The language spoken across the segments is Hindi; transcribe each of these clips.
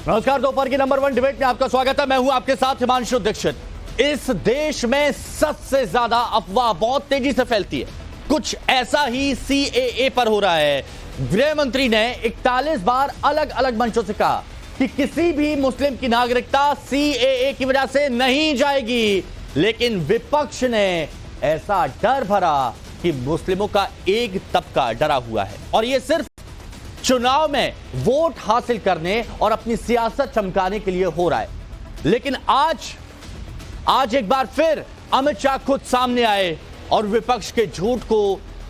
नमस्कार, दोपहर की नंबर 1 डिबेट में आपका स्वागत है। मैं हूं आपके साथ हिमांशु दीक्षित। इस देश में सबसे ज्यादा अफवाह बहुत तेजी से फैलती है। कुछ ऐसा ही सीएए पर हो रहा है। गृह मंत्री ने 41 बार अलग अलग मंचों से कहा कि किसी भी मुस्लिम की नागरिकता सीएए की वजह से नहीं जाएगी, लेकिन विपक्ष ने ऐसा डर भरा कि मुस्लिमों का एक तबका डरा हुआ है और यह सिर्फ चुनाव में वोट हासिल करने और अपनी सियासत चमकाने के लिए हो रहा है। लेकिन आज एक बार फिर अमित शाह खुद सामने आए और विपक्ष के झूठ को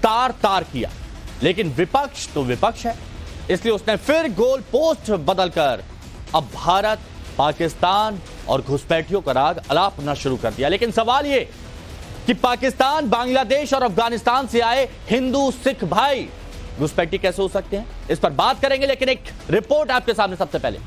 तार तार किया। लेकिन विपक्ष तो विपक्ष है, इसलिए उसने फिर गोल पोस्ट बदलकर अब भारत, पाकिस्तान और घुसपैठियों का राग अलापना शुरू कर दिया। लेकिन सवाल यह कि पाकिस्तान, बांग्लादेश और अफगानिस्तान से आए हिंदू सिख भाई घुसपैठी कैसे हो सकते हैं, इस पर बात करेंगे। लेकिन एक रिपोर्ट आपके सामने सबसे पहले।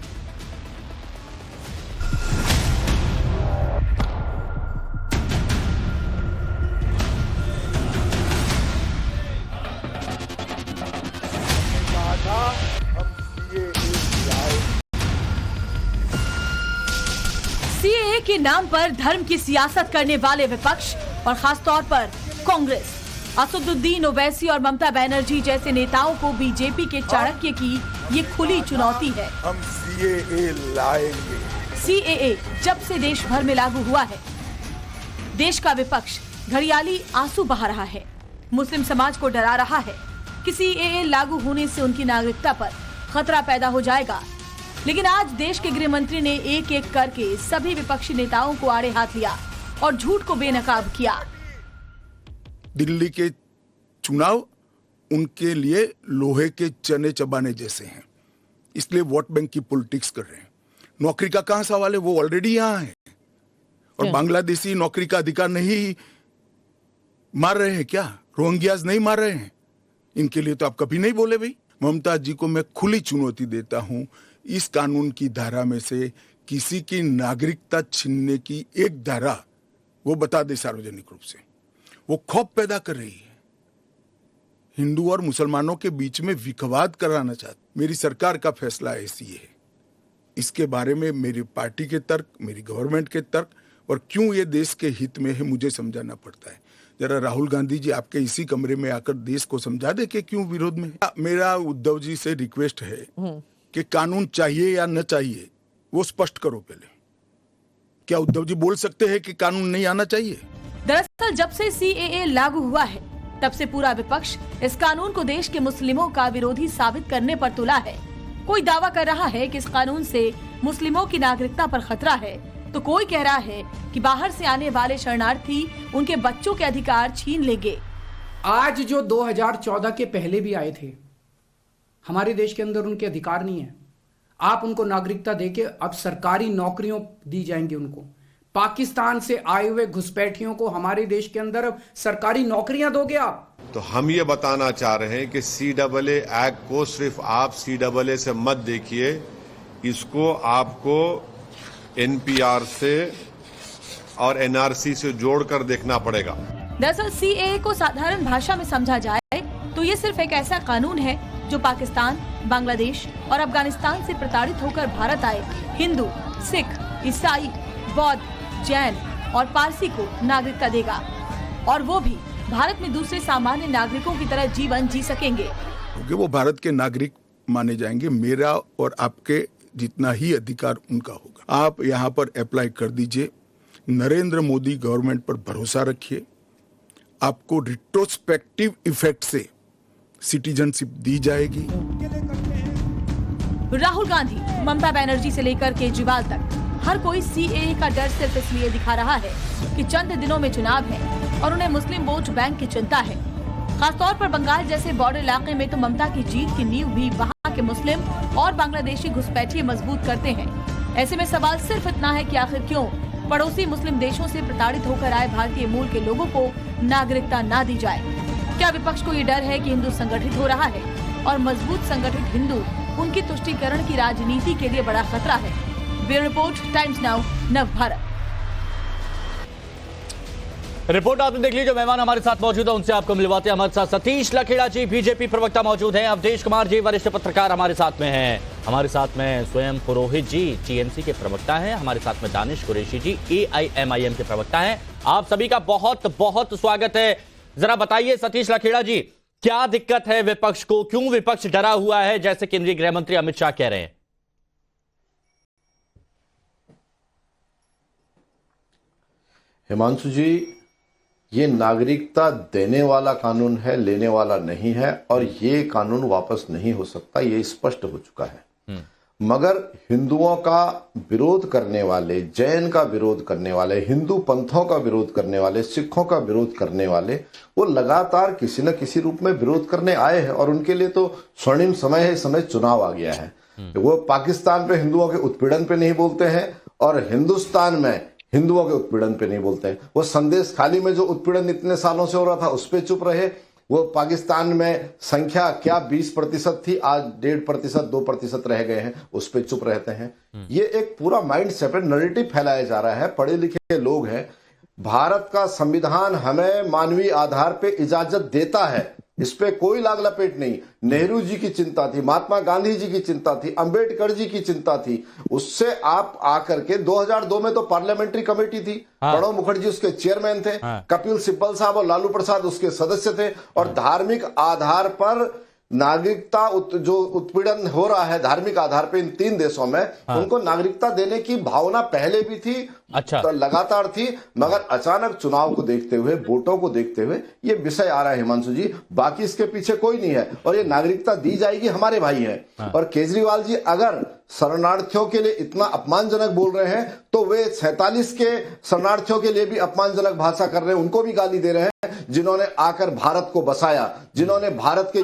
सीएए के नाम पर धर्म की सियासत करने वाले विपक्ष और खासतौर पर कांग्रेस, असदुद्दीन ओवैसी और ममता बनर्जी जैसे नेताओं को बीजेपी के चाणक्य की ये खुली चुनौती है। हम सीएए लाएंगे। सीएए जब से देश भर में लागू हुआ है, देश का विपक्ष घड़ियाली आंसू बहा रहा है, मुस्लिम समाज को डरा रहा है कि सीएए लागू होने से उनकी नागरिकता पर खतरा पैदा हो जाएगा। लेकिन आज देश के गृह मंत्री ने एक एक करके सभी विपक्षी नेताओं को आड़े हाथ लिया और झूठ को बेनकाब किया। दिल्ली के चुनाव उनके लिए लोहे के चने चबाने जैसे हैं, इसलिए वोट बैंक की पॉलिटिक्स कर रहे हैं। नौकरी का कहां सवाल है, वो ऑलरेडी यहां है। और बांग्लादेशी नौकरी का अधिकार नहीं मार रहे हैं क्या? रोहिंग्याज नहीं मार रहे हैं? इनके लिए तो आप कभी नहीं बोले भाई। ममता जी को मैं खुली चुनौती देता हूं, इस कानून की धारा में से किसी की नागरिकता छीनने की एक धारा वो बता दे सार्वजनिक रूप से। वो खौफ पैदा कर रही है, हिंदू और मुसलमानों के बीच में विखवाद कराना चाहती। मेरी सरकार का फैसला ऐसी है, इसके बारे में मेरी पार्टी के तर्क, मेरी गवर्नमेंट के तर्क और क्यों ये देश के हित में है मुझे समझाना पड़ता है। जरा राहुल गांधी जी आपके इसी कमरे में आकर देश को समझा दे कि क्यों विरोध में है। मेरा उद्धव जी से रिक्वेस्ट है कि कानून चाहिए या न चाहिए वो स्पष्ट करो पहले। क्या उद्धव जी बोल सकते हैं कि कानून नहीं आना चाहिए? दरअसल जब से सीएए लागू हुआ है, तब से पूरा विपक्ष इस कानून को देश के मुस्लिमों का विरोधी साबित करने पर तुला है। कोई दावा कर रहा है कि इस कानून से मुस्लिमों की नागरिकता पर खतरा है, तो कोई कह रहा है कि बाहर से आने वाले शरणार्थी उनके बच्चों के अधिकार छीन लेंगे। आज जो 2014 के पहले भी आए थे, हमारे देश के अंदर उनके अधिकार नहीं है। आप उनको नागरिकता देके अब सरकारी नौकरियों दी जाएंगी उनको। पाकिस्तान से आए हुए घुसपैठियों को हमारे देश के अंदर अब सरकारी नौकरियां दोगे आप। तो हम ये बताना चाह रहे हैं कि सीएए एक्ट को सिर्फ आप सीएए से मत देखिए, इसको आपको एनपीआर से और एनआरसी से जोड़कर देखना पड़ेगा। दरअसल सीएए को साधारण भाषा में समझा जाए तो ये सिर्फ एक ऐसा कानून है जो पाकिस्तान, बांग्लादेश और अफगानिस्तान से प्रताड़ित होकर भारत आए हिंदू, सिख, ईसाई, बौद्ध, जैन और पारसी को नागरिकता देगा और वो भी भारत में दूसरे सामान्य नागरिकों की तरह जीवन जी सकेंगे, क्योंकि वो भारत के नागरिक माने जाएंगे। मेरा और आपके जितना ही अधिकार उनका होगा। आप यहाँ पर अप्लाई कर दीजिए, नरेंद्र मोदी गवर्नमेंट पर भरोसा रखिए, आपको रिट्रोस्पेक्टिव इफेक्ट से सिटीजनशिप दी जाएगी। राहुल गांधी, ममता बनर्जी से लेकर केजरीवाल तक हर कोई सीएए का डर सिर्फ इसलिए दिखा रहा है कि चंद दिनों में चुनाव है और उन्हें मुस्लिम वोट बैंक की चिंता है। खासतौर पर बंगाल जैसे बॉर्डर इलाके में तो ममता की जीत की नींव भी वहां के मुस्लिम और बांग्लादेशी घुसपैठिए मजबूत करते हैं। ऐसे में सवाल सिर्फ इतना है कि आखिर क्यों पड़ोसी मुस्लिम देशों से प्रताड़ित होकर आए भारतीय मूल के लोगों को नागरिकता न दी जाए। क्या विपक्ष को ये डर है कि हिंदू संगठित हो रहा है और मजबूत संगठित हिंदू उनकी तुष्टीकरण की राजनीति के लिए बड़ा खतरा है? ब्यूरो रिपोर्ट, टाइम्स नाउ, नव भारत। रिपोर्ट आपने देख ली। जो मेहमान हमारे साथ मौजूद है उनसे आपको मिलवाते हैं। हमारे साथ सतीश लखेड़ा जी, बीजेपी प्रवक्ता मौजूद हैं। अवधेश कुमार जी, वरिष्ठ पत्रकार हमारे साथ में हैं। हमारे साथ में स्वयं पुरोहित जी टीएमसी के प्रवक्ता हैं, हमारे साथ में दानिश कुरैशी जी एआईएमआईएम के प्रवक्ता हैं। आप सभी का बहुत बहुत स्वागत है। जरा बताइए सतीश लखेड़ा जी, क्या दिक्कत है विपक्ष को, क्यों विपक्ष डरा हुआ है जैसे केंद्रीय गृह मंत्री अमित शाह कह रहे हैं? हिमांशु जी, ये नागरिकता देने वाला कानून है, लेने वाला नहीं है, और ये कानून वापस नहीं हो सकता, ये स्पष्ट हो चुका है। मगर हिंदुओं का विरोध करने वाले, जैन का विरोध करने वाले, हिंदू पंथों का विरोध करने वाले, सिखों का विरोध करने वाले, वो लगातार किसी न किसी रूप में विरोध करने आए हैं। और उनके लिए तो स्वर्णिम समय है, इस समय चुनाव आ गया है। वो पाकिस्तान पे हिंदुओं के उत्पीड़न पे नहीं बोलते हैं और हिंदुस्तान में हिंदुओं के उत्पीड़न पे नहीं बोलते हैं। वो संदेश खाली में जो उत्पीड़न इतने सालों से हो रहा था उस पे चुप रहे। वो पाकिस्तान में संख्या क्या 20% थी, आज 1.5%, 2% रह गए हैं, उस पे चुप रहते हैं। ये एक पूरा माइंड सेट नैरेटिव फैलाया जा रहा है। पढ़े लिखे लोग हैं। भारत का संविधान हमें मानवीय आधार पे इजाजत देता है, इस पे कोई लाग लपेट नहीं। नेहरू जी की चिंता थी, महात्मा गांधी जी की चिंता थी, अंबेडकर जी की चिंता थी। उससे आप आकर के 2002 में तो पार्लियामेंट्री कमेटी थी, प्रणब मुखर्जी उसके चेयरमैन थे, कपिल सिब्बल साहब और लालू प्रसाद उसके सदस्य थे। और धार्मिक आधार पर नागरिकता जो उत्पीड़न हो रहा है धार्मिक आधार पे इन 3 देशों में, उनको नागरिकता देने की भावना पहले भी थी, तो लगातार थी। मगर अचानक चुनाव को देखते हुए, वोटों को देखते हुए ये विषय आ रहा है हिमांशु जी। बाकी इसके पीछे कोई नहीं है। और ये नागरिकता दी जाएगी, हमारे भाई हैं। और केजरीवाल जी अगर शरणार्थियों के लिए इतना अपमानजनक बोल रहे हैं तो वे 47 के शरणार्थियों के लिए भी अपमानजनक भाषा कर रहे हैं, उनको भी गाली दे रहे हैं, जिन्होंने आकर भारत को बसाया, जिन्होंने भारत के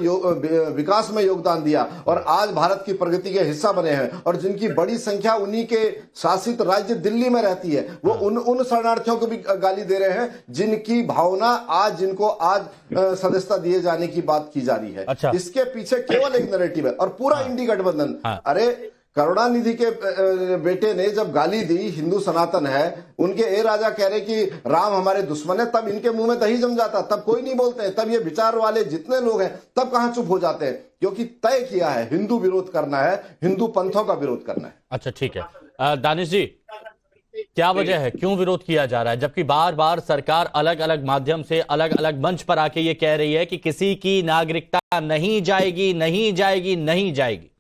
विकास में योगदान दिया और आज भारत की प्रगति के हिस्सा बने हैं, और जिनकी बड़ी संख्या उन्हीं के शासित राज्य दिल्ली में रहती है। वो उन शरणार्थियों को भी गाली दे रहे हैं जिनकी भावना आज, जिनको आज सदस्यता दिए जाने की बात की जा रही है। इसके पीछे केवल एक नैरेटिव है और पूरा इंडी गठबंधन। अरे करुणानिधि के बेटे ने जब गाली दी, हिंदू सनातन है, उनके ए राजा कह रहे कि राम हमारे दुश्मन है, तब इनके मुंह में दही जम जाता, तब कोई नहीं बोलते हैं। तब ये विचार वाले जितने लोग हैं तब कहां चुप हो जाते हैं, क्योंकि तय किया है हिंदू विरोध करना है, हिंदू पंथों का विरोध करना है। अच्छा ठीक है। दानिश जी, क्या वजह है, क्यों विरोध किया जा रहा है, जबकि बार बार सरकार अलग अलग माध्यम से, अलग अलग मंच पर आके ये कह रही है कि किसी की नागरिकता नहीं जाएगी, नहीं जाएगी, नहीं जाएगी?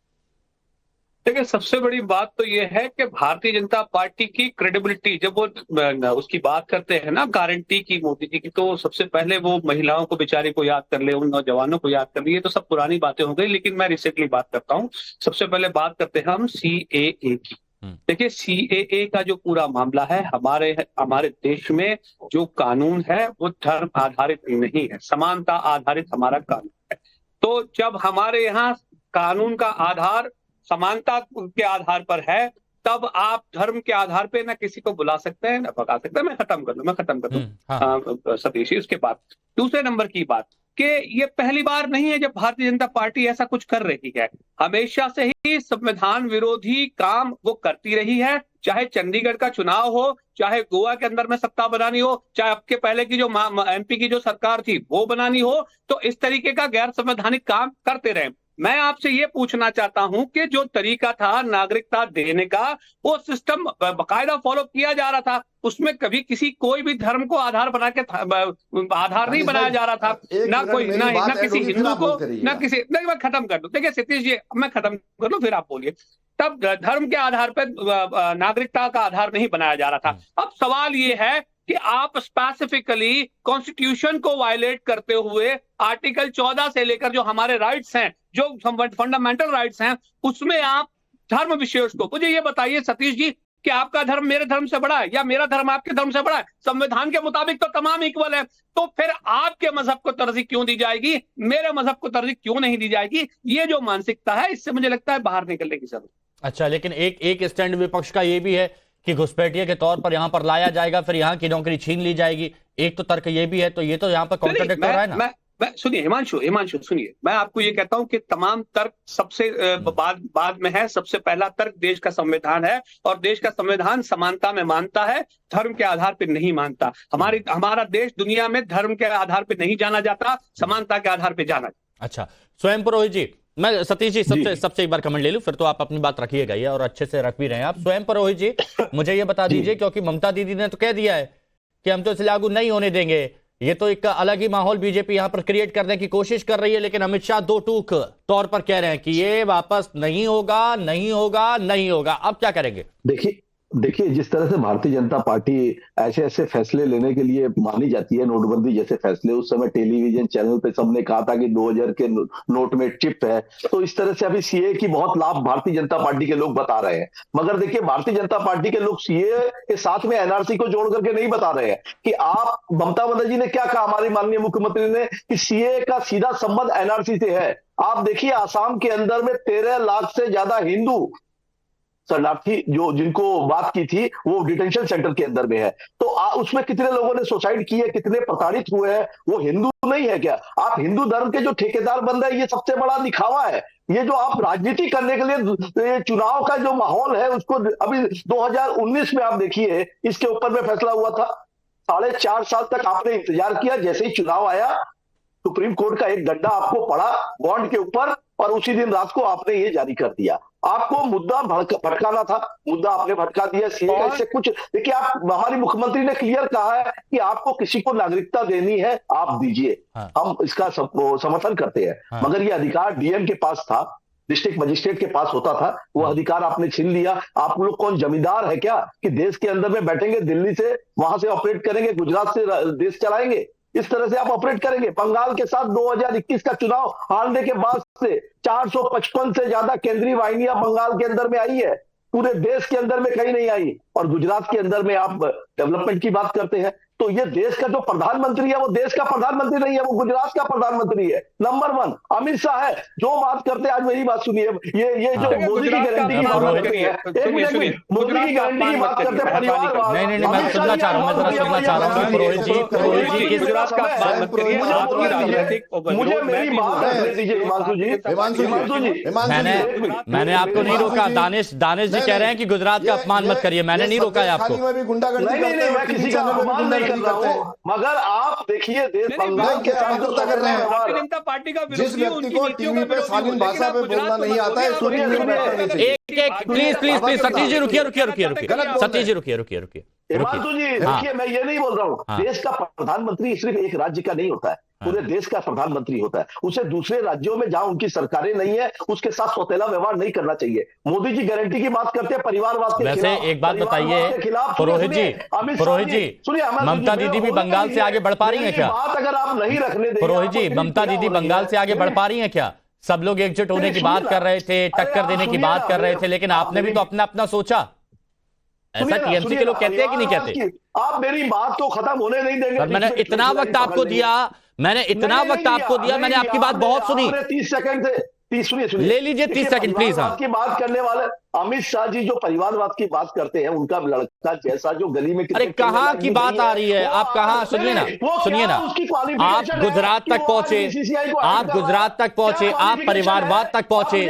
देखिए, सबसे बड़ी बात तो ये है कि भारतीय जनता पार्टी की क्रेडिबिलिटी, जब वो उसकी बात करते हैं ना गारंटी की मोदी जी की, तो सबसे पहले वो महिलाओं को बेचारी को याद कर ले, उन नौजवानों को याद कर ले। ये तो सब पुरानी बातें हो गई, लेकिन मैं रिसेंटली बात करता हूँ। सबसे पहले बात करते हैं हम CAA की। देखिए, CAA का जो पूरा मामला है, हमारे देश में जो कानून है वो धर्म आधारित नहीं है, समानता आधारित हमारा कानून है। तो जब हमारे यहाँ कानून का आधार समानता के आधार पर है, तब आप धर्म के आधार पे ना किसी को बुला सकते हैं ना भगा सकते हैं। मैं खत्म कर दूं सतीश जी। उसके बाद दूसरे नंबर की बात कि ये पहली बार नहीं है जब भारतीय जनता पार्टी ऐसा कुछ कर रही है। हमेशा से ही संविधान विरोधी काम वो करती रही है, चाहे चंडीगढ़ का चुनाव हो, चाहे गोवा के अंदर में सत्ता बनानी हो, चाहे आपके पहले की जो MP की जो सरकार थी वो बनानी हो, तो इस तरीके का गैर संवैधानिक काम करते रहे। मैं आपसे ये पूछना चाहता हूं कि जो तरीका था नागरिकता देने का, वो सिस्टम बाकायदा फॉलो किया जा रहा था, उसमें कभी कोई भी धर्म को आधार बना के आधार नहीं बनाया जा रहा था, ना कोई ना किसी हिंदू को, ना किसी। मैं खत्म कर दूं। देखिए सतीश जी, मैं खत्म कर लूं फिर आप बोलिए। तब धर्म के आधार पर नागरिकता का आधार नहीं बनाया जा रहा था। अब सवाल ये है कि आप स्पेसिफिकली कॉन्स्टिट्यूशन को वायलेट करते हुए आर्टिकल 14 से लेकर जो हमारे राइट्स हैं, जो फंडामेंटल राइट्स हैं, उसमें आप धर्म विशेष को, मुझे ये बताइए सतीश जी कि आपका धर्म मेरे धर्म से बड़ा है या मेरा धर्म आपके धर्म से बड़ा है? संविधान के मुताबिक तो तमाम इक्वल है, तो फिर आपके मजहब को तरजीह क्यों दी जाएगी, मेरे मजहब को तरजीह क्यों नहीं दी जाएगी? ये जो मानसिकता है, इससे मुझे लगता है बाहर निकलने की जरूरत। अच्छा, लेकिन एक स्टैंड विपक्ष का ये भी है कि घुसपैठिया के तौर पर यहां पर लाया जाएगा, फिर यहां की नौकरी छीन ली जाएगी। एक तो तर्क ये भी है, तो ये तो यहां पर कॉन्ट्रडिक्ट हो रहा है ना। सुनिए हिमांशु सुनिए, मैं आपको ये कहता हूं कि तमाम तर्क सबसे बाद में है। सबसे पहला तर्क देश का संविधान है, और देश का संविधान समानता में मानता है, धर्म के आधार पर नहीं मानता। हमारा देश दुनिया में धर्म के आधार पर नहीं जाना जाता, समानता के आधार पर जाना। अच्छा, स्वयं पुरोहित जी, मैं सतीश जी सबसे एक बार कमेंट ले लूं, फिर तो आप अपनी बात रखिएगा ये, और अच्छे से रख भी रहे हैं आप स्वयं। पुरोहित जी मुझे ये बता दीजिए, क्योंकि ममता दीदी ने तो कह दिया है कि हम तो इसे लागू नहीं होने देंगे, ये तो एक अलग ही माहौल बीजेपी यहां पर क्रिएट करने की कोशिश कर रही है, लेकिन अमित शाह दो टूक तौर पर कह रहे हैं कि ये वापस नहीं होगा, नहीं होगा, नहीं होगा। अब क्या करेंगे? देखिए जिस तरह से भारतीय जनता पार्टी ऐसे ऐसे फैसले लेने के लिए मानी जाती है, नोटबंदी जैसे फैसले, उस समय टेलीविजन चैनल पे सबने कहा था कि 2000 के नोट में चिप है, तो इस तरह से अभी सीए की बहुत लाभ भारतीय जनता पार्टी के लोग बता रहे हैं। मगर देखिए भारतीय जनता पार्टी के लोग सीए के साथ में एनआरसी को जोड़ करके नहीं बता रहे हैं कि आप, ममता बनर्जी ने क्या कहा, हमारी माननीय मुख्यमंत्री ने, कि सीए का सीधा संबंध एनआरसी से है। आप देखिए आसाम के अंदर में 13 लाख से ज्यादा हिंदू शरणार्थी जो जिनको बात की थी वो डिटेंशन सेंटर के अंदर में है, तो उसमें कितने लोगों ने सुसाइड की है, कितने प्रताड़ित हुए हैं, वो हिंदू नहीं है क्या? आप हिंदू धर्म के जो ठेकेदार बन रहे हैं, ये सबसे बड़ा दिखावा है। ये जो आप राजनीति करने के लिए चुनाव का जो माहौल है उसको अभी 2019 में आप देखिए, इसके ऊपर में फैसला हुआ था, 4.5 साल तक आपने इंतजार किया, जैसे ही चुनाव आया सुप्रीम कोर्ट का एक डंडा आपको पड़ा बॉन्ड के ऊपर, और उसी दिन रात को आपने ये जारी कर दिया। आपको मुद्दा भटकाना था, मुद्दा आपने भटका दिया। सीए से कुछ देखिए, आप, हमारी मुख्यमंत्री ने क्लियर कहा है कि आपको किसी को नागरिकता देनी है आप दीजिए, हम इसका समर्थन करते हैं, मगर ये अधिकार डीएम के पास था, डिस्ट्रिक्ट मजिस्ट्रेट के पास होता था, वो अधिकार आपने छीन लिया। आप लोग कौन जमींदार है क्या कि देश के अंदर में बैठेंगे, दिल्ली से वहां से ऑपरेट करेंगे, गुजरात से देश चलाएंगे? इस तरह से आप ऑपरेट करेंगे। बंगाल के साथ 2021 का चुनाव हारने के बाद से 455 से ज्यादा केंद्रीय वाहिनियां बंगाल के अंदर में आई है, पूरे देश के अंदर में कहीं नहीं आई। और गुजरात के अंदर में आप डेवलपमेंट की बात करते हैं, तो ये देश का जो प्रधानमंत्री है वो देश का प्रधानमंत्री नहीं है, वो गुजरात का प्रधानमंत्री है। नंबर 1 अमित शाह है, जो बात करते हैं, आज मेरी बात सुनिए, ये जो मोदी की गारंटी की बात करते हैं, मोदी की गारंटी की बात करते हैं, परिवारवाद। नहीं, मैं सुनना चाह रहा हूं, मैं जरा सुनना चाह रहा हूं पुरोहित जी गुजरात का बात मत करिए, मुझे मेरी बात करने दीजिए। हिमांशु जी मैंने आपको नहीं रोका, दानिश जी कह रहे हैं कि गुजरात का अपमान मत करिए, मैंने नहीं रोका है आपको। नहीं, मैं किसी का अपमान नहीं कर रहा हूं, मगर आप देखिए देश बंगाल के साथ कर रहे हैं। भारतीय जनता पार्टी का जिस व्यक्ति को टीवी पे शालीन भाषा पे बोलना नहीं आता है, उसको टीवी में बैठना नहीं चाहिए। प्लीज सतीश जी रुकिए, सतीश जी रुकिए। हिमांशु जी देखिए, मैं ये नहीं बोल रहा हूँ, देश का प्रधानमंत्री सिर्फ एक राज्य का नहीं होता है, पूरे देश का प्रधानमंत्री होता है। उसे दूसरे राज्यों में जहां उनकी सरकारें नहीं है उसके साथ सौतेला व्यवहार नहीं करना चाहिए। मोदी जी गारंटी की बात करते हैं परिवारवाद के खिलाफ। वैसे एक बात बताइए पुरोहित जी, ममता दीदी भी बंगाल से आगे बढ़ पा रही है क्या? बात अगर आप नहीं रखने देंगे, पुरोहित जी, ममता दीदी बंगाल से आगे बढ़ पा रही है क्या? सब लोग एकजुट होने की बात कर रहे थे, टक्कर देने की बात कर रहे थे, लेकिन आपने भी तो अपना सोचा। ऐसा टीएमसी के लोग कहते हैं कि नहीं कहते? आप मेरी बात को खत्म होने नहीं देंगे। मैंने इतना वक्त आपको दिया, मैंने आपकी बात बहुत सुनी। 30 सेकंड से सुनिए ले लीजिए 30 सेकंड प्लीज। की बात करने वाले अमित शाह जी जो परिवारवाद की बात करते हैं, उनका लड़का जैसा जो गली में, अरे कहाँ की बात आ रही है? आप कहाँ, सुनिए ना, आप गुजरात तक पहुंचे, आप परिवारवाद तक पहुंचे,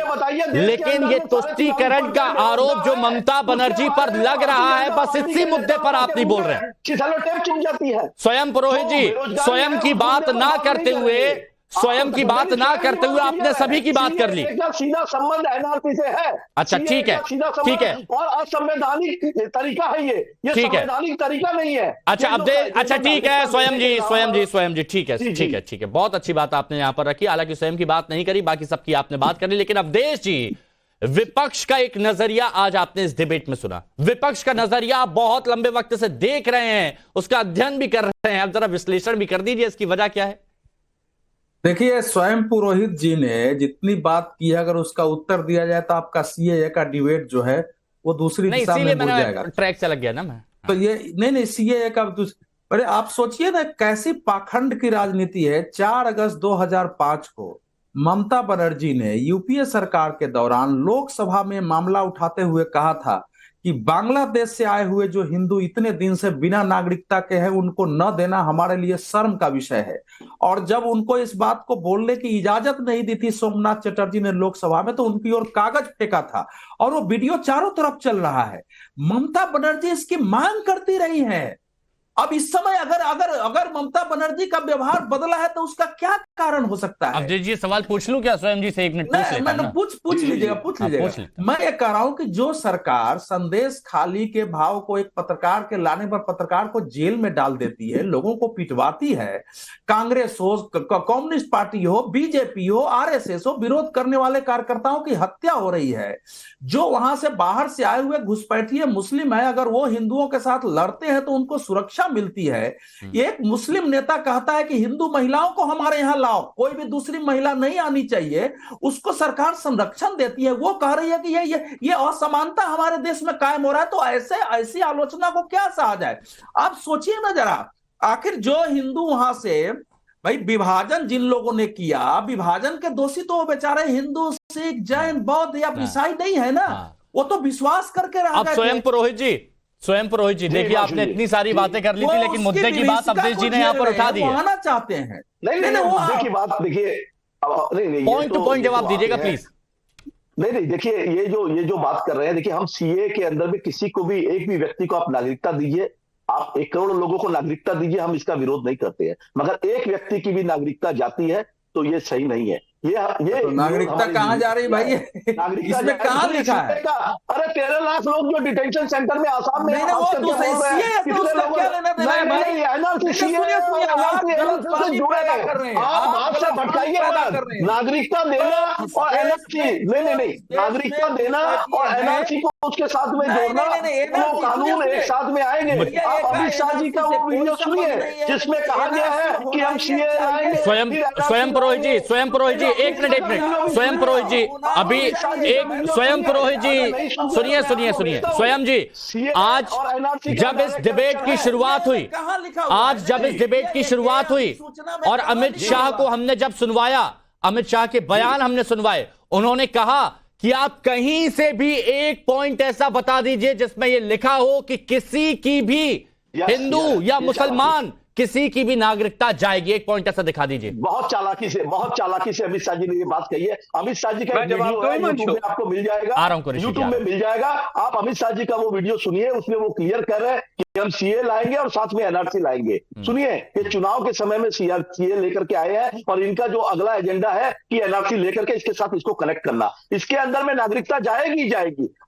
लेकिन ये तुष्टीकरण का आरोप जो ममता बनर्जी पर लग रहा है, बस इसी मुद्दे पर आप नहीं बोल रहे हैं। स्वयं पुरोहित जी, स्वयं की बात ना करते हुए आपने सभी की बात कर ली। सीधा संबंध एनआरसी से है। अच्छा ठीक है और असंवैधानिक तरीका है ये संवैधानिक तरीका नहीं है। अच्छा ठीक है स्वयं जी ठीक है, बहुत अच्छी बात आपने यहां पर रखी। हालांकि स्वयं की बात नहीं करी, बाकी सबकी आपने बात करी, लेकिन अवधेश जी, विपक्ष का एक नजरिया आज आपने इस डिबेट में सुना। विपक्ष का नजरिया आप बहुत लंबे वक्त से देख रहे हैं, उसका अध्ययन भी कर रहे हैं, आप जरा विश्लेषण भी कर दीजिए, इसकी वजह क्या है? देखिए, स्वयं पुरोहित जी ने जितनी बात की है, अगर उसका उत्तर दिया जाए तो आपका सीएए का डिबेट जो है वो दूसरी दिशा में मुड़ जाएगा। ट्रैक से लग गया ना मैं। तो ये नहीं सीएए का, अरे आप सोचिए ना कैसी पाखंड की राजनीति है। 4 अगस्त 2005 को ममता बनर्जी ने यूपीए सरकार के दौरान लोकसभा में मामला उठाते हुए कहा था कि बांग्लादेश से आए हुए जो हिंदू इतने दिन से बिना नागरिकता के हैं, उनको न देना हमारे लिए शर्म का विषय है। और जब उनको इस बात को बोलने की इजाजत नहीं दी थी सोमनाथ चटर्जी ने लोकसभा में, तो उनकी ओर कागज फेंका था और वो वीडियो चारों तरफ चल रहा है। ममता बनर्जी इसकी मांग करती रही है अब इस समय अगर अगर अगर ममता बनर्जी का व्यवहार बदला है तो उसका क्या कारण हो सकता है? अब जी सवाल पूछ लूं क्या स्वयं जी से? 1 मिनट पूछ लेता हूं। पूछ लीजिएगा। मैं ये कह रहा हूं कि जो सरकार संदेश खाली के भाव को एक पत्रकार के लाने पर पत्रकार को जेल में डाल देती है, लोगों को पिटवाती है, कांग्रेस हो, कम्युनिस्ट पार्टी हो, बीजेपी हो, आरएसएस हो, विरोध करने वाले कार्यकर्ताओं की हत्या हो रही है, जो वहां से बाहर से आए हुए घुसपैठिए मुस्लिम है, अगर वो हिंदुओं के साथ लड़ते हैं तो उनको सुरक्षा मिलती है। एक मुस्लिम नेता कहता है कि हिंदू महिलाओं को हमारे यहां लाओ, कोई भी दूसरी महिला नहीं आनी चाहिए, उसको सरकार संरक्षण देती है। वो कह रही है कि ये असमानता हमारे देश में कायम हो रहा है। तो ऐसी आलोचना को क्या सहा जाए? आप सोचिए ना जरा, आखिर जो हिंदू वहां से, भाई विभाजन जिन लोगों ने किया, विभाजन के दोषी तो वो बेचारे हिंदू, सिख, जैन, बौद्ध या ईसाई नहीं है ना, वो तो विश्वास करके रह गए। अब स्वयं पुरोहित जी देखिए, आपने इतनी सारी बातें कर ली थी, लेकिन मुद्दे की बात अवधेश जी ने यहाँ पर उठा दी है। आना चाहते हैं। नहीं, वो देखिए बात, देखिए पॉइंट टू पॉइंट जवाब दीजिएगा प्लीज। नहीं, देखिए ये जो बात कर रहे हैं, देखिए हम सीए के अंदर में किसी को भी, एक भी व्यक्ति को आप नागरिकता दीजिए, आप 1 करोड़ लोगों को नागरिकता दीजिए, हम इसका विरोध नहीं करते हैं, मगर एक व्यक्ति की भी नागरिकता जाती है तो ये सही नहीं है। ये तो नागरिकता कहाँ जा रही भाई? इसमें कहाँ लिखा है? अरे 13 लाख लोग जो डिटेंशन सेंटर में आसाम में नागरिकता देना और एनआरसी नहीं नागरिकता देना और एनआरसी को उसके साथ में जोड़ना, वो कानून एक साथ में आएंगे। आप अमित शाह जी का वो वीडियो सुनिए जिसमें कहा गया है कि हम सीए लाएंगे। स्वयं पुरोहित जी एक मिनट स्वयं पुरोहित जी, अभी एक स्वयं पुरोहित जी सुनिए स्वयं जी, आज जब इस डिबेट की शुरुआत हुई और अमित शाह को हमने जब सुनवाया, अमित शाह के बयान हमने सुनवाए, उन्होंने कहा कि आप कहीं से भी एक पॉइंट ऐसा बता दीजिए जिसमें यह लिखा हो कि किसी की भी हिंदू या मुसलमान किसी की भी नागरिकता जाएगी। एक पॉइंट ऐसा दिखा दीजिए। बहुत चालाकी से अमित शाह जी ने ये बात कही है। अमित शाह जी का वीडियो है, यूट्यूब में आपको मिल जाएगा, यूट्यूब में मिल जाएगा। आप अमित शाह जी का वो वीडियो सुनिए, उसमें वो क्लियर कर रहे हैं कि हम सीए लाएंगे और साथ में एनआरसी लाएंगे। सुनिए, ये चुनाव के समय में सीए लेकर के आए हैं और इनका जो अगला एजेंडा है कि एनआरसी लेकर के इसके साथ इसको कनेक्ट करना। इसके अंदर में नागरिकता जाएगी।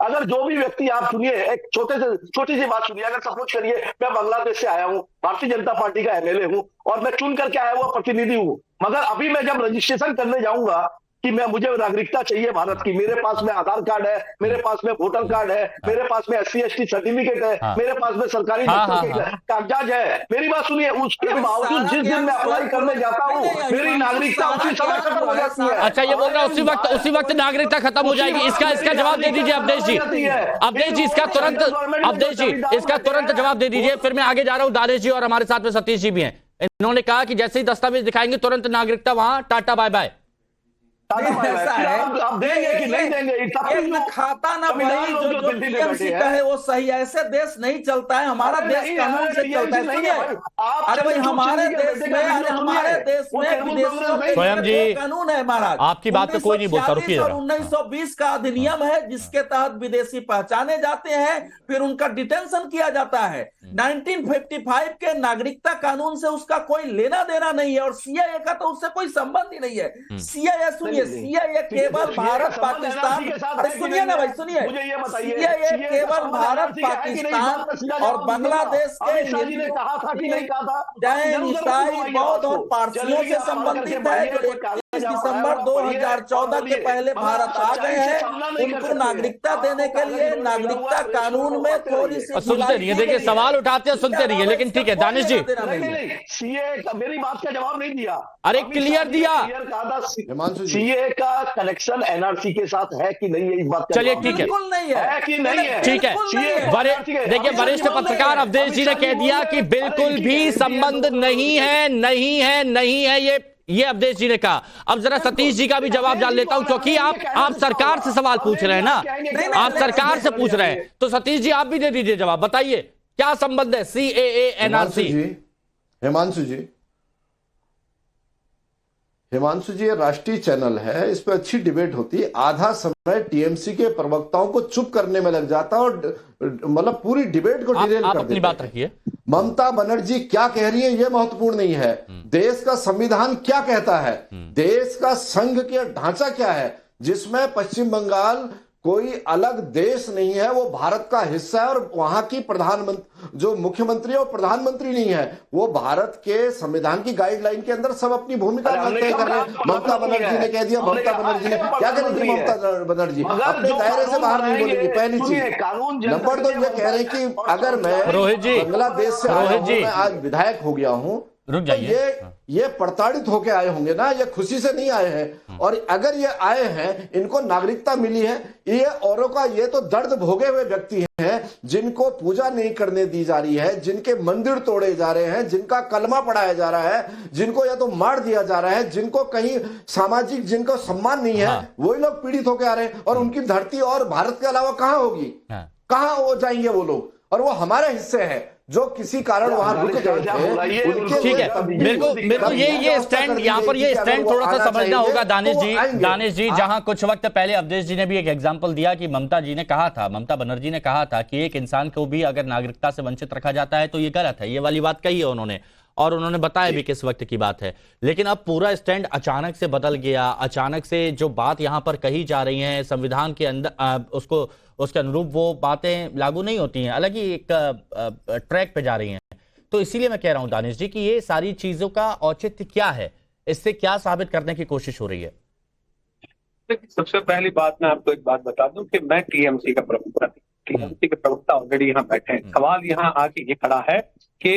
अगर जो भी व्यक्ति, आप सुनिए, एक छोटी सी बात सुनिए, अगर सपोज करिए मैं बांग्लादेश से आया हूं, भारतीय जनता पार्टी का एमएलए हूं और मैं चुन करके आया हुआ प्रतिनिधि हूं, मगर अभी मैं जब रजिस्ट्रेशन करने जाऊंगा कि मुझे नागरिकता चाहिए भारत की, मेरे पास में आधार कार्ड है, मेरे पास में वोटर कार्ड है, मेरे पास में SC/ST सर्टिफिकेट है, मेरे पास में सरकारी कागजात है, मेरी बात सुनिए, उसके बावजूद जिस दिन मैं अप्लाई करने जाता हूँ मेरी नागरिकता उसी समय खत्म हो जाती है। अच्छा, ये बोल रहा है उसी वक्त नागरिकता खत्म हो जाएगी। इसका जवाब दे दीजिए अवधेश जी, इसका तुरंत जवाब दे दीजिए। फिर मैं आगे जा रहा हूँ, दानिश जी और हमारे साथ में सतीश जी भी हैं। इन्होंने कहा कि जैसे ही दस्तावेज दिखाएंगे तुरंत नागरिकता वहां, टाटा बाय बाय। आप देंगे कि नहीं देंगे? खाता ना भाई, जो टीएमसी का है वो सही। ऐसे देश नहीं चलता है, हमारा देश कानून से चलता है। सुनिए, अरे भाई हमारे देश में विदेशियों स्वयं जी कानून है महाराज। आपकी बात पे कोई नहीं बोलता, रुकिए। 1920 का अधिनियम है जिसके तहत विदेशी पहचाने जाते हैं, फिर उनका डिटेंशन किया जाता है। 1955 के नागरिकता कानून से उसका कोई लेना देना नहीं है और सीएए का तो उससे कोई संबंध ही नहीं है। सीएए सुनिए, सीएए केवल भारत पाकिस्तान, सुनिए ना भाई, सुनिए, सीएए केवल भारत पाकिस्तान और बांग्लादेश के जैन, ईसाई, बौद्ध और पारसियों से संबंधित है, जो 31 दिसंबर 2014 के पहले भारत आ गए हैं। उनको नागरिकता देने के लिए नागरिकता कानून में थोड़ी सी सुनते रहिए, देखिए सवाल उठाते हैं, सुनते रहिए, लेकिन ठीक है दानिश जी। सीए का मेरी बात का जवाब नहीं दिया। अरे क्लियर दिया। सीए का कनेक्शन एनआरसी के साथ है कि नहीं है, इस बात का चलिए ठीक है कि नहीं है, ठीक है। देखिए वरिष्ठ पत्रकार अवधेश जी ने कह दिया कि बिल्कुल भी संबंध नहीं है, ये अवधेश जी ने कहा। अब जरा सतीश जी का भी जवाब जान लेता हूं, क्योंकि आप सरकार से सवाल पूछ रहे हैं ना, आप सरकार से पूछ रहे हैं, तो सतीश जी आप भी दे दीजिए जवाब। बताइए क्या संबंध है सीएए एनआरसी? हिमांशु जी, ये राष्ट्रीय चैनल है, इस पर अच्छी डिबेट होती है। आधा समय टीएमसी के प्रवक्ताओं को चुप करने में लग जाता है और मतलब पूरी डिबेट को डिरेल कर देते हैं। अपनी बात रखिए। ममता बनर्जी क्या कह रही है ये महत्वपूर्ण नहीं है, देश का संविधान क्या कहता है, देश का संघ का ढांचा क्या है, जिसमें पश्चिम बंगाल कोई अलग देश नहीं है, वो भारत का हिस्सा है और वहां की प्रधानमंत्री जो मुख्यमंत्री और प्रधानमंत्री नहीं है, वो भारत के संविधान की गाइडलाइन के अंदर सब अपनी भूमिका तय कर रहे हैं। ममता बनर्जी ने कह दिया, ममता बनर्जी ने क्या करेगी, ममता बनर्जी अपने दायरे से बाहर नहीं बोलेगी, पहली चीज। नंबर 2 ये कह रहे हैं कि अगर मैं बांग्लादेश से आज विधायक हो गया हूं, रुक जाइए, ये प्रताड़ित होके आए होंगे ना, ये खुशी से नहीं आए हैं। और अगर ये आए हैं, इनको नागरिकता मिली है, ये औरों का ये तो दर्द भोगे हुए व्यक्ति हैं, जिनको पूजा नहीं करने दी जा रही है, जिनके मंदिर तोड़े जा रहे हैं, जिनका कलमा पढ़ाया जा रहा है, जिनको या तो मार दिया जा रहा है, जिनको कहीं सामाजिक जिनको सम्मान नहीं है, वही लोग पीड़ित होके आ रहे हैं। और उनकी धरती और भारत के अलावा कहां होगी, कहां हो जाएंगे वो लोग, और वो हमारे हिस्से हैं जो किसी कारण वहां रुक गए थे। ठीक है, मेरे को ये स्टैंड यहाँ पर ये स्टैंड थोड़ा सा समझना होगा दानिश जी, जहां कुछ वक्त पहले अवधेश जी ने भी एक एग्जांपल दिया कि ममता बनर्जी ने कहा था कि एक इंसान को भी अगर नागरिकता से वंचित रखा जाता है तो ये गलत है, ये वाली बात कही है उन्होंने, और उन्होंने बताया भी किस वक्त की बात है। लेकिन अब पूरा स्टैंड अचानक से बदल गया, अचानक से जो बात यहां पर कही जा रही है संविधान के अंदर उसके अनुरूप वो बातें लागू नहीं होती हैं, अलग ही एक ट्रैक पे जा रही हैं। तो इसीलिए मैं कह रहा हूं दानिश जी कि ये सारी चीजों का औचित्य क्या है, इससे क्या साबित करने की कोशिश हो रही है? सबसे पहली बात मैं आपको एक बात बता दूं कि मैं टीएमसी का प्रवक्ता थी, टीएमसी के प्रवक्ता ऑलरेडी यहाँ बैठे हैं। सवाल यहाँ आके ये खड़ा है कि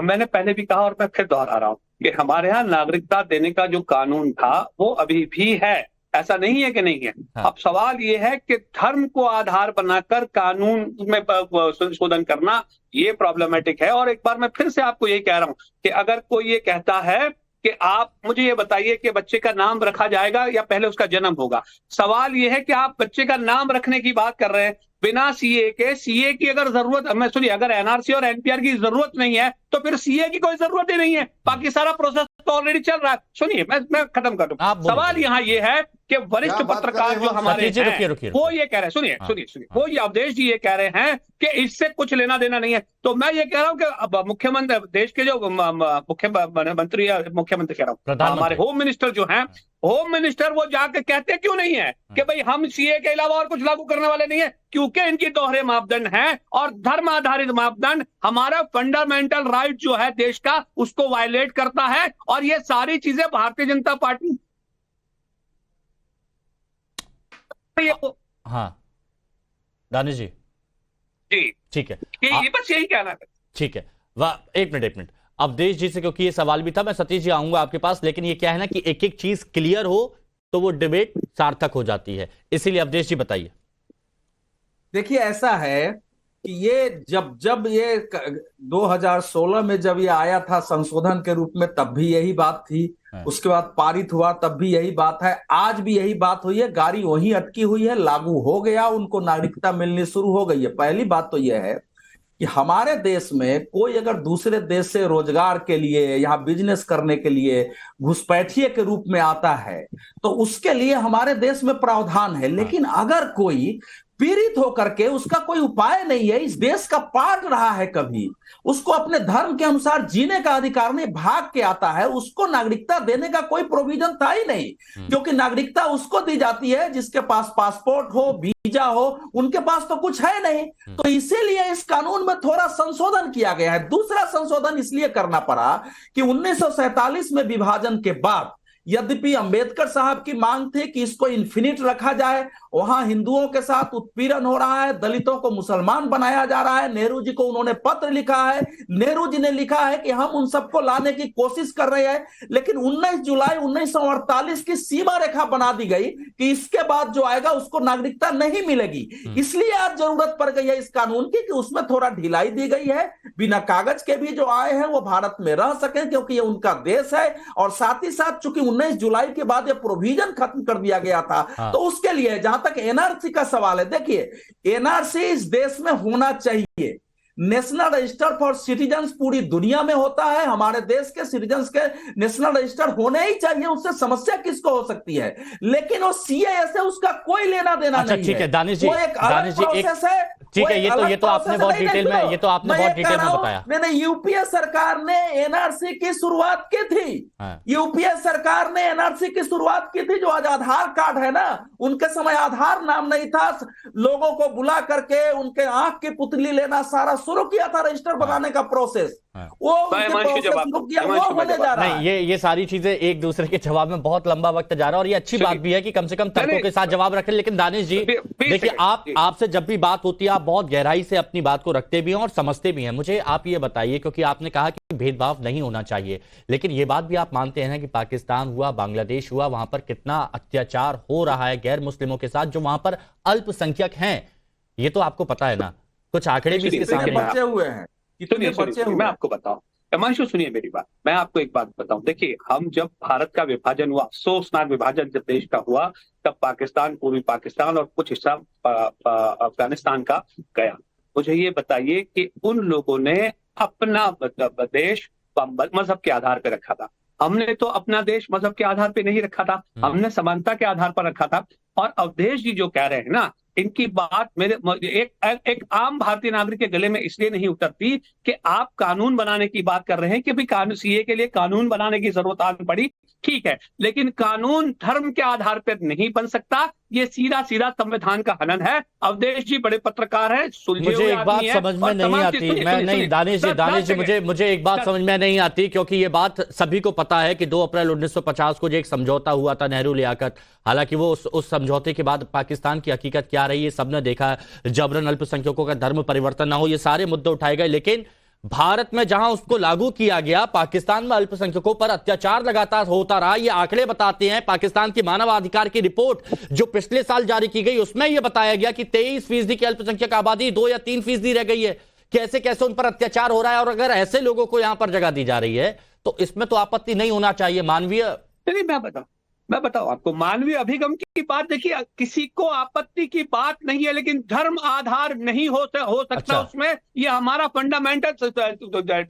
मैंने पहले भी कहा और मैं फिर दोहरा रहा हूँ कि हमारे यहाँ नागरिकता देने का जो कानून था वो अभी भी है, ऐसा नहीं है कि नहीं है। अब सवाल ये है कि धर्म को आधार बनाकर कानून में संशोधन करना ये प्रॉब्लमेटिक है। और एक बार मैं फिर से आपको यही कह रहा हूं कि अगर कोई ये कहता है कि आप मुझे ये बताइए कि बच्चे का नाम रखा जाएगा या पहले उसका जन्म होगा, सवाल ये है कि आप बच्चे का नाम रखने की बात कर रहे हैं बिना सीए के। सीए की अगर जरूरत, मैं सुनिए, अगर एनआरसी और एनपीआर की जरूरत नहीं है तो फिर सीए की कोई जरूरत ही नहीं है, बाकी सारा प्रोसेस तो ऑलरेडी चल रहा है। सुनिए, मैं खत्म कर दूं। सवाल यहाँ ये है कि वरिष्ठ पत्रकार जो हमारे हैं वो ये कह रहे हैं, सुनिए, वो ये अवधेश जी ये कह रहे हैं कि इससे कुछ लेना देना नहीं है। तो मैं ये कह रहा हूं कि अब मुख्यमंत्री, देश के जो मुख्यमंत्री कह रहा हूं, हमारे होम मिनिस्टर जो हैं, होम मिनिस्टर वो जाकर कहते क्यों नहीं है कि भाई हम सीए के अलावा और कुछ लागू करने वाले नहीं है, क्योंकि इनकी दोहरे मापदंड हैं और धर्म आधारित मापदंड हमारा फंडामेंटल राइट जो है देश का उसको वायलेट करता है। और ये सारी चीजें भारतीय जनता पार्टी हाँ दानिश जी ठीक है, ये बस यही कहना है। ठीक है, वाह एक मिनट अवधेश जी से, क्योंकि ये सवाल भी था, मैं सतीश जी आऊंगा आपके पास, लेकिन ये क्या है ना कि एक एक चीज क्लियर हो तो वो डिबेट सार्थक हो जाती है, इसीलिए अवधेश जी बताइए। देखिए, ऐसा है कि ये जब ये 2016 में जब ये आया था संशोधन के रूप में तब भी यही बात थी, उसके बाद पारित हुआ तब भी यही बात है, आज भी यही बात हुई है, गाड़ी वहीं अटकी हुई है, लागू हो गया, उनको नागरिकता मिलनी शुरू हो गई है। पहली बात तो यह है कि हमारे देश में कोई अगर दूसरे देश से रोजगार के लिए, यहाँ बिजनेस करने के लिए घुसपैठिए के रूप में आता है तो उसके लिए हमारे देश में प्रावधान है। लेकिन अगर कोई पीड़ित होकर के उसका कोई उपाय नहीं है, इस देश का पार्ट रहा है, कभी उसको अपने धर्म के अनुसार जीने का अधिकार नहीं, भाग के आता है, उसको नागरिकता देने का कोई प्रोविजन था ही नहीं, क्योंकि नागरिकता उसको दी जाती है जिसके पास पासपोर्ट हो, वीजा हो, उनके पास तो कुछ है नहीं। तो इसीलिए इस कानून में थोड़ा संशोधन किया गया है। दूसरा संशोधन इसलिए करना पड़ा कि 1947 में विभाजन के बाद यद्यपि अंबेडकर साहब की मांग थी कि इसको इन्फिनिट रखा जाए, वहां हिंदुओं के साथ उत्पीड़न हो रहा है, दलितों को मुसलमान बनाया जा रहा है। नेहरू जी को उन्होंने पत्र लिखा है, नेहरू जी ने लिखा है कि हम उन सबको लाने की कोशिश कर रहे हैं, लेकिन 19 जुलाई 1948 की सीमा रेखा बना दी गई कि इसके बाद जो आएगा उसको नागरिकता नहीं मिलेगी। इसलिए आज जरूरत पड़ गई है इस कानून की कि उसमें थोड़ा ढिलाई दी गई है, बिना कागज के भी जो आए हैं वो भारत में रह सके, क्योंकि ये उनका देश है। और साथ ही साथ चूंकि 19 जुलाई के बाद ये प्रोविजन खत्म कर दिया गया था, तो उसके लिए जहां तक एनआरसी का सवाल है, देखिए एनआरसी इस देश में होना चाहिए। नेशनल रजिस्टर फॉर सिटीजन्स पूरी दुनिया में होता है, हमारे देश के सिटीजन्स के नेशनल रजिस्टर होने ही चाहिए, उससे समस्या किसको हो सकती है। लेकिन वो सीएए से उसका कोई लेना देना नहीं है। ठीक है दानिश जी, वो एक अलग प्रोसेस है, ठीक है, वो ये तो अलग आपने प्रोसेस बहुत है। नहीं, डिटेल में, सुनो, ये तो आपने मैं बहुत ये डिटेल कह में रहा हूं, बताया। नहीं, यूपीए सरकार ने एनआरसी की शुरुआत की थी। हाँ। यूपीए सरकार ने एनआरसी की शुरुआत की थी। जो आज आधार कार्ड है ना, उनके समय आधार नाम नहीं था, लोगों को बुला करके उनके आंख की पुतली लेना सारा शुरू किया था, रजिस्टर बनाने का प्रोसेस। वो उनके प्रोसेस शुरू किया, वो होने जा रहा है। नहीं, ये सारी चीजें एक दूसरे के जवाब में बहुत लंबा वक्त जा रहा है, और ये अच्छी बात भी है कि कम से कम तर्कों के साथ जवाब रखें। लेकिन दानिश जी देखिए, आपसे जब भी बात होती है आप बहुत गहराई से अपनी बात को रखते भी हैं और समझते भी हैं। मुझे आप ये बताइए, क्योंकि आपने कहा कि भेदभाव नहीं होना चाहिए, लेकिन ये बात भी आप मानते हैं कि पाकिस्तान हुआ, बांग्लादेश हुआ, वहां पर कितना अत्याचार हो रहा है गैर मुस्लिमों के साथ जो वहां पर अल्पसंख्यक हैं, ये तो आपको पता है ना? कुछ आंकड़े भी इसके सामने बचे हुए हैं, कितने बचे हुए। मैं आपको बताऊं, हिमांशु सुनिए मेरी बात, मैं आपको एक बात बताऊं। देखिए, हम जब भारत का विभाजन हुआ, अफसोसनाक विभाजन जब देश का हुआ, तब पाकिस्तान, पूर्वी पाकिस्तान और कुछ हिस्सा अफगानिस्तान का गया। मुझे ये बताइए कि उन लोगों ने अपना देश मजहब के आधार पर रखा था। हमने तो अपना देश मजहब के आधार पर नहीं रखा था, हमने समानता के आधार पर रखा था। और अवधेश जी जो कह रहे हैं ना, इनकी बात मेरे एक आम भारतीय नागरिक के गले में इसलिए नहीं उतरती कि आप कानून बनाने की बात कर रहे हैं कि भाई कानून, सीए के लिए कानून बनाने की जरूरत आ पड़ी, ठीक है, लेकिन कानून धर्म के आधार पर नहीं बन सकता। ये सीधा सीधा संविधान का हनन है। अवधेश जी बड़े पत्रकार हैं, मुझे एक बात समझ में नहीं आती, मैं नहीं, दानिश जी मुझे एक बात समझ में नहीं आती, क्योंकि ये बात सभी को पता है कि 2 अप्रैल 1950 को जो एक समझौता हुआ था नेहरू लियाकत, हालांकि वो उस समझौते के बाद पाकिस्तान की हकीकत क्या रही है सबने देखा। जबरन अल्पसंख्यकों का धर्म परिवर्तन ना हो, ये सारे मुद्दे उठाए गए, लेकिन भारत में जहां उसको लागू किया गया, पाकिस्तान में अल्पसंख्यकों पर अत्याचार लगातार होता रहा। ये आंकड़े बताते हैं, पाकिस्तान की मानवाधिकार की रिपोर्ट जो पिछले साल जारी की गई उसमें यह बताया गया कि 23% की अल्पसंख्यक आबादी 2 या 3% रह गई है। कैसे कैसे उन पर अत्याचार हो रहा है, और अगर ऐसे लोगों को यहां पर जगह दी जा रही है तो इसमें तो आपत्ति नहीं होना चाहिए। मानवीय, मैं बताऊं आपको, मानवीय अभिगम की बात देखिए, किसी को आपत्ति की बात नहीं है, लेकिन धर्म आधार नहीं हो सकता। अच्छा। उसमें ये हमारा फंडामेंटल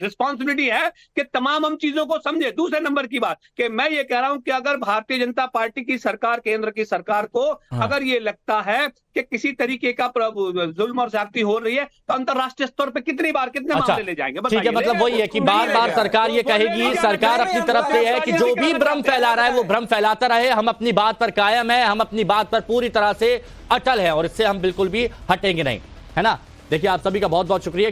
रिस्पॉन्सिबिलिटी है कि तमाम हम चीजों को समझे। दूसरे नंबर की बात कि मैं ये कह रहा हूं कि अगर भारतीय जनता पार्टी की सरकार, केंद्र की सरकार को अगर ये लगता है कि किसी तरीके का जुल्म और ज्यादती हो रही है, तो अंतरराष्ट्रीय स्तर पर कितनी बार कितने मामले ले जाएंगे? ठीक है, मतलब वही है कि बार बार सरकार ये कहेगी, सरकार अपनी तरफ से है कि जो भी भ्रम फैला रहा है वो भ्रम फैलाता रहे, हम अपनी बात पर कायम है, हम अपनी बात पर पूरी तरह से अटल है और इससे हम बिल्कुल भी हटेंगे नहीं, है ना? देखिए, आप सभी का बहुत बहुत शुक्रिया।